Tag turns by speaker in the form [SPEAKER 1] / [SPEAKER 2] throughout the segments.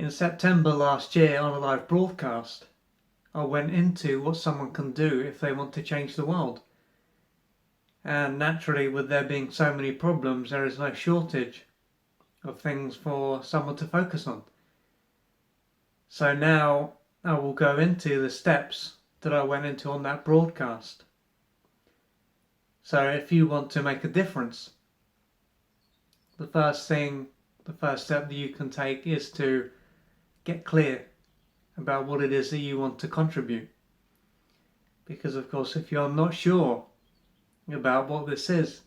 [SPEAKER 1] In September last year on a live broadcast, I went into what someone can do if they want to change the world. And naturally, with there being so many problems, there is no shortage of things for someone to focus on. So now I will go into the steps that I went into on that broadcast. So if you want to make a difference, the first step that you can take is to get clear about what it is that you want to contribute. Because of course, if you're not sure about what this is,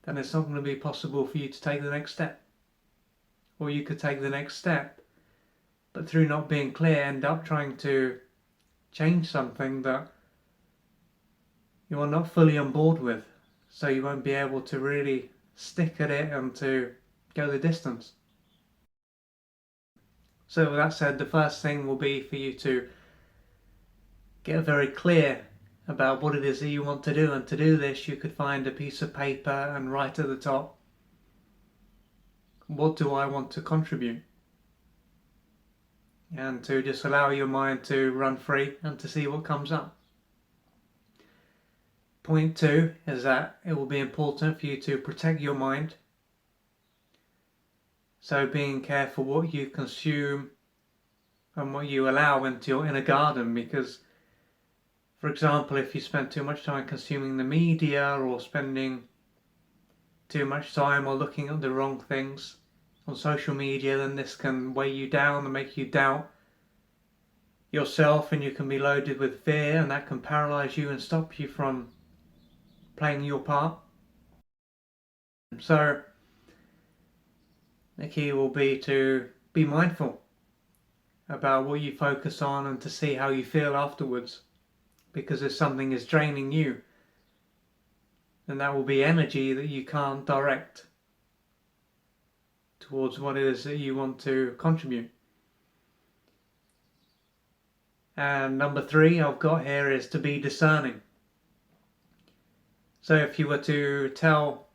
[SPEAKER 1] then it's not going to be possible for you to take the next step. Or you could take the next step, but through not being clear, end up trying to change something that you are not fully on board with. So you won't be able to really stick at it and to go the distance. So with that said, the first thing will be for you to get very clear about what it is that you want to do. And to do this, you could find a piece of paper and write at the top, what do I want to contribute? And to just allow your mind to run free and to see what comes up. Point 2 is that it will be important for you to protect your mind. So being careful what you consume and what you allow into your inner garden, because for example, if you spend too much time consuming the media or spending too much time or looking at the wrong things on social media, then this can weigh you down and make you doubt yourself, and you can be loaded with fear, and that can paralyze you and stop you from playing your part. So the key will be to be mindful about what you focus on and to see how you feel afterwards. Because if something is draining you, then that will be energy that you can't direct towards what it is that you want to contribute. And number 3 I've got here is to be discerning. So if you were to tell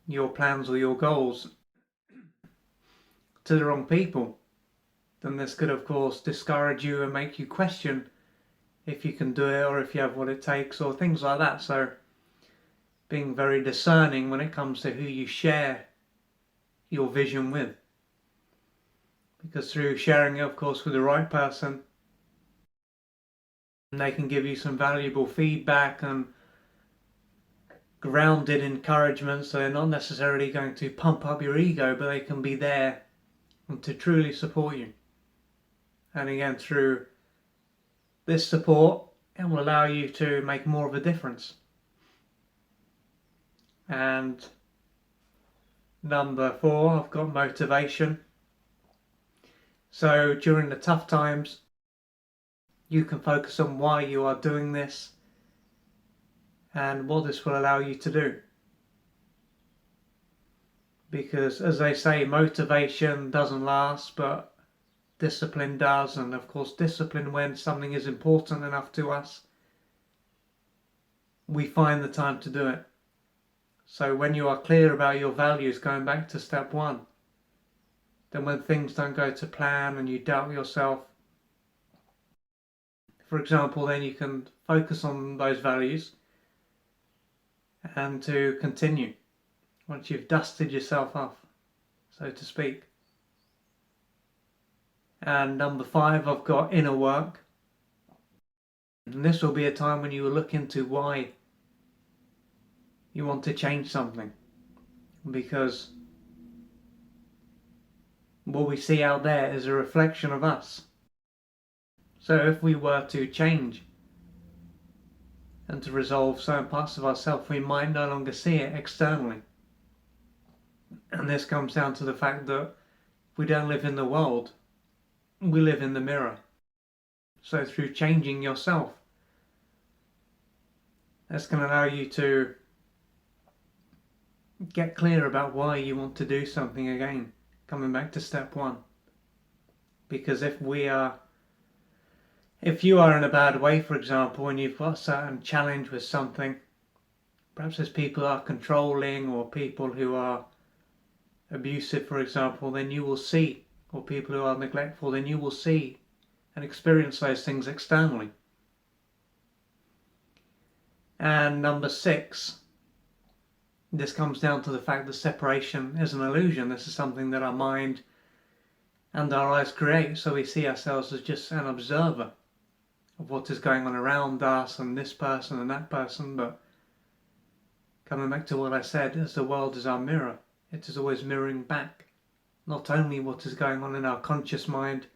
[SPEAKER 1] your plans or your goals to the wrong people, then this could of course discourage you and make you question if you can do it or if you have what it takes or things like that. So being very discerning when it comes to who you share your vision with, because through sharing it of course with the right person, they can give you some valuable feedback and grounded encouragement. So they're not necessarily going to pump up your ego, but they can be there and to truly support you. And again, through this support, it will allow you to make more of a difference. And number 4, I've got motivation. So during the tough times, you can focus on why you are doing this and what this will allow you to do. Because as they say, motivation doesn't last, but discipline does. And of course, discipline, when something is important enough to us, we find the time to do it. So when you are clear about your values, going back to step 1, then when things don't go to plan and you doubt yourself, for example, then you can focus on those values and to continue once you've dusted yourself off, so to speak. And number 5, I've got inner work. And this will be a time when you will look into why you want to change something, because what we see out there is a reflection of us. So if we were to change and to resolve certain parts of ourselves, we might no longer see it externally. And this comes down to the fact that we don't live in the world, we live in the mirror. So through changing yourself, that's going to allow you to get clear about why you want to do something again, coming back to step 1. Because if you are in a bad way, for example, and you've got a certain challenge with something, perhaps there's people who are controlling or people who are abusive, for example, then you will see or people who are neglectful, then you will see and experience those things externally. And number 6, this comes down to the fact that separation is an illusion. This is something that our mind and our eyes create, so we see ourselves as just an observer of what is going on around us and this person and that person. But coming back to what I said, as the world is our mirror, it is always mirroring back not only what is going on in our conscious mind,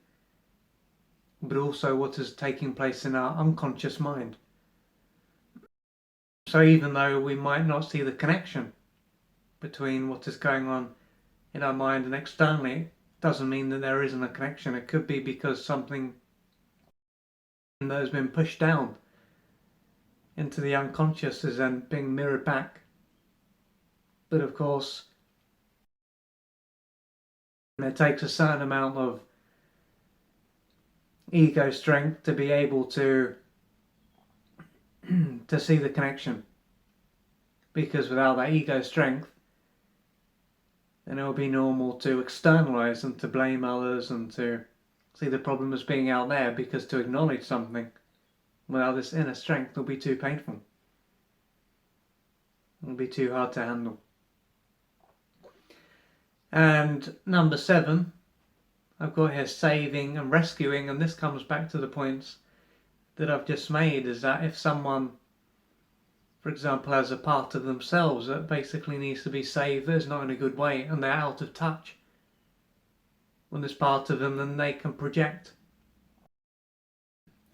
[SPEAKER 1] but also what is taking place in our unconscious mind. So even though we might not see the connection between what is going on in our mind and externally, it doesn't mean that there isn't a connection. It could be because something that has been pushed down into the unconscious is then being mirrored back. But of course, it takes a certain amount of ego strength to be able to see the connection, because without that ego strength, then it will be normal to externalize and to blame others and to see the problem as being out there, because to acknowledge something without this inner strength will be too painful. It will be too hard to handle. And number 7, I've got here saving and rescuing, and this comes back to the points that I've just made, is that if someone, for example, has a part of themselves that basically needs to be saved, that is not in a good way, and they're out of touch with this part of them, then they can project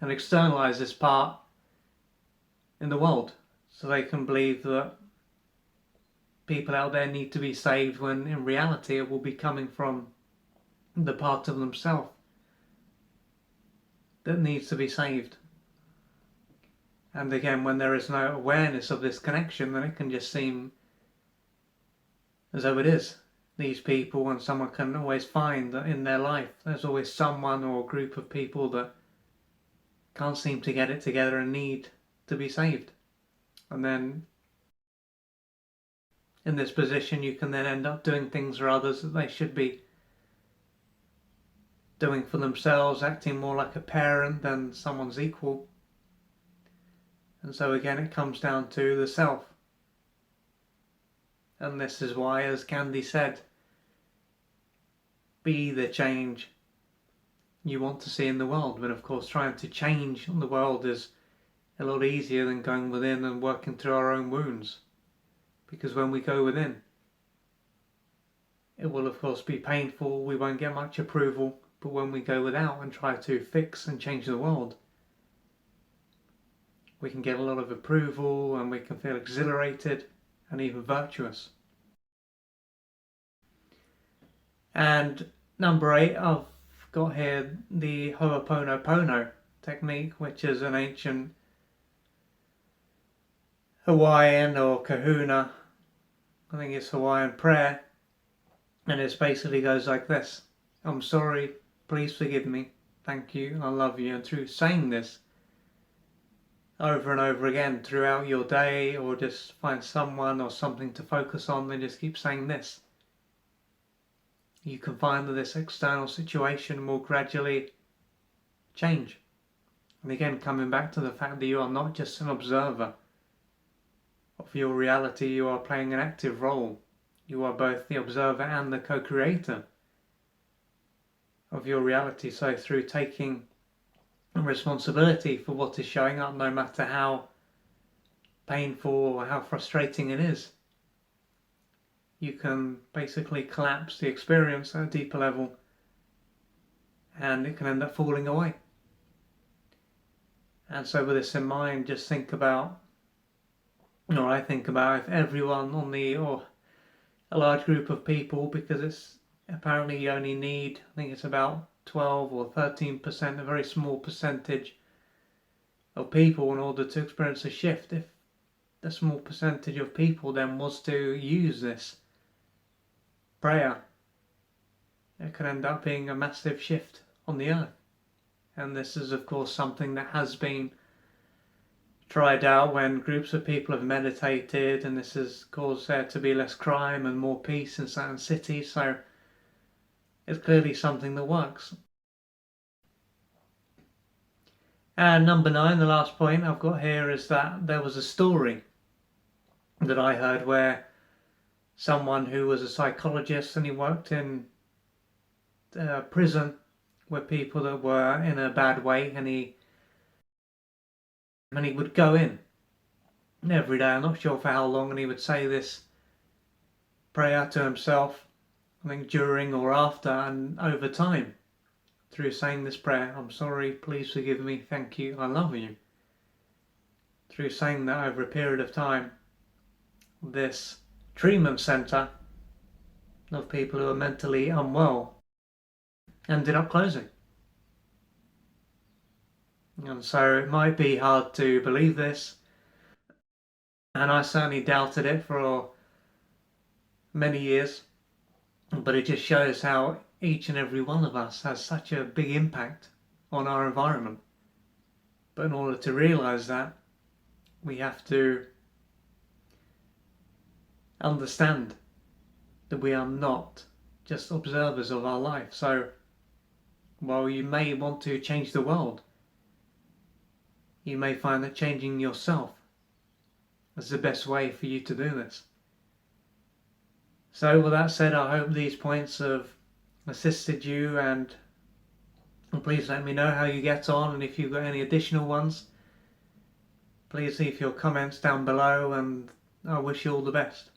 [SPEAKER 1] and externalize this part in the world. So they can believe that people out there need to be saved, when in reality it will be coming from the part of themselves that needs to be saved. And again, when there is no awareness of this connection, then it can just seem as though it is these people, and someone can always find that in their life there's always someone or a group of people that can't seem to get it together and need to be saved. And then in this position you can then end up doing things for others that they should be doing for themselves, acting more like a parent than someone's equal. And so again, it comes down to the self. And this is why, as Gandhi said, be the change you want to see in the world. But of course, trying to change the world is a lot easier than going within and working through our own wounds. Because when we go within, it will of course be painful, we won't get much approval. But when we go without and try to fix and change the world, we can get a lot of approval, and we can feel exhilarated and even virtuous. And number 8, I've got here the Horopono technique, which is an ancient Hawaiian or kahuna, I think it's Hawaiian prayer, and it basically goes like this: I'm sorry, please forgive me, thank you, I love you. And through saying this over and over again throughout your day, or just find someone or something to focus on, then just keep saying this, you can find that this external situation will gradually change. And again, coming back to the fact that you are not just an observer of your reality, you are playing an active role. You are both the observer and the co-creator of your reality. So through taking responsibility for what is showing up, no matter how painful or how frustrating it is, you can basically collapse the experience at a deeper level, and it can end up falling away. And so with this in mind, just think about, or I think about, if everyone or a large group of people, because it's apparently you only need, I think it's about 12 or 13%, a very small percentage of people in order to experience a shift. If a small percentage of people then was to use this prayer, it could end up being a massive shift on the earth. And this is of course something that has been tried out when groups of people have meditated, and this has caused there to be less crime and more peace in certain cities. So It's clearly something that works. And number 9, the last point I've got here, is that there was a story that I heard where someone who was a psychologist, and he worked in prison with people that were in a bad way, and he would go in every day, I'm not sure for how long, and he would say this prayer to himself, I think during or after and over time, through saying this prayer, I'm sorry, please forgive me, thank you, I love you. Through saying that over a period of time, this treatment centre of people who are mentally unwell ended up closing. And so it might be hard to believe this, and I certainly doubted it for many years, but it just shows how each and every one of us has such a big impact on our environment. But in order to realise that, we have to understand that we are not just observers of our life. So while you may want to change the world, you may find that changing yourself is the best way for you to do this. So with that said, I hope these points have assisted you, and please let me know how you get on, and if you've got any additional ones, please leave your comments down below, and I wish you all the best.